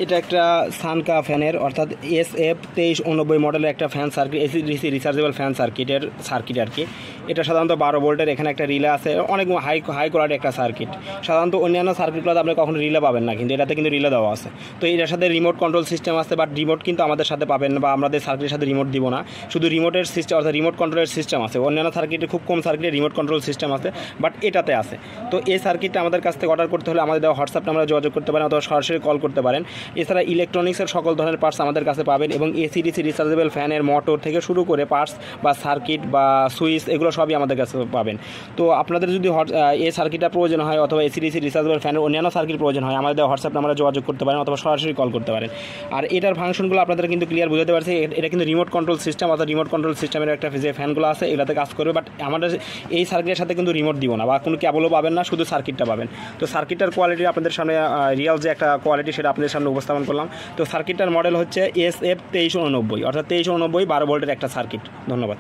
এটা একটা সানকা ফ্যানের অর্থাৎ SF2389 মডেলের একটা fan circuit, AC rechargeable fan circuit আর কি। এটা সাধারণত 12 ভোল্টের, এখানে একটা রিলে আছে, অনেক হাই কোয়ালিটি একটা সার্কিট। সাধারণত অন্যান্য সার্কিটগুলোতে আপনি কখনো রিলে পাবেন না, কিন্তু এটাতে কিন্তু রিলে দেওয়া আছে। তো এটার সাথে রিমোট কন্ট্রোল সিস্টেম আছে, বাট রিমোট কিন্তু আমাদের সাথে পাবেন না, বা আমাদের সার্কিটের সাথে রিমোট দিব না। শুধু রিমোটের সিস্টেম অর্থাৎ রিমোট কন্ট্রোলের সিস্টেম আছে। অন্যান্য সার্কিটে খুব কম সার্কিটে রিমোট কন্ট্রোল সিস্টেম আছে, বাট এটাতে আছে। তো এই সার্কিটটা আমাদের কাছ থেকে অর্ডার করতে হলে আমাদের দেওয়া হোয়াটসঅ্যাপ নাম্বারে যোগাযোগ করতে পারেন অথবা সরাসরি কল করতে পারেন। এছাড়া ইলেকট্রনিক্সের সকল ধরনের পার্টস আমাদের কাছে পাবেন, এবং এসি/ডিসি রিচার্জেবল ফ্যানের মোটর থেকে শুরু করে পার্টস বা সার্কিট বা সুইচ এগুলো সবই আমাদের কাছে পাবেন। তো আপনাদের যদি এই সার্কিটটা প্রয়োজন হয় অথবা এসি/ডিসি রিচার্জেবল ফ্যানের অন্যান্য সার্কিট প্রয়োজন হয়, আমাদের হোয়াটসঅ্যাপ নাম্বারে যোগাযোগ করতে পারেন অথবা সরাসরি কল করতে পারেন। আর এটার ফাংশনগুলো আপনাদের কিন্তু ক্লিয়ার বুঝতে পারছি। এটা কিন্তু রিমোট কন্ট্রোল সিস্টেম, অর্থাৎ রিমোট কন্ট্রোল সিস্টেমের একটা যে ফ্যানগুলো আছে এগুলোতে কাজ করবে, বাট আমাদের এই সার্কিটের সাথে কিন্তু রিমোট দিব না বা কোনো কেবলও পাবেন না, শুধু সার্কিটটা পাবেন। তো সার্কিটটার কোয়ালিটি আপনাদের সামনে রিয়াল যে একটা কোয়ালিটি সেটা আপনাদের সামনে উপস্থাপন করলাম। তো সার্কিটটার মডেল হচ্ছে SF2389, অর্থাৎ 2389 12 ভোল্টের একটা সার্কিট। ধন্যবাদ।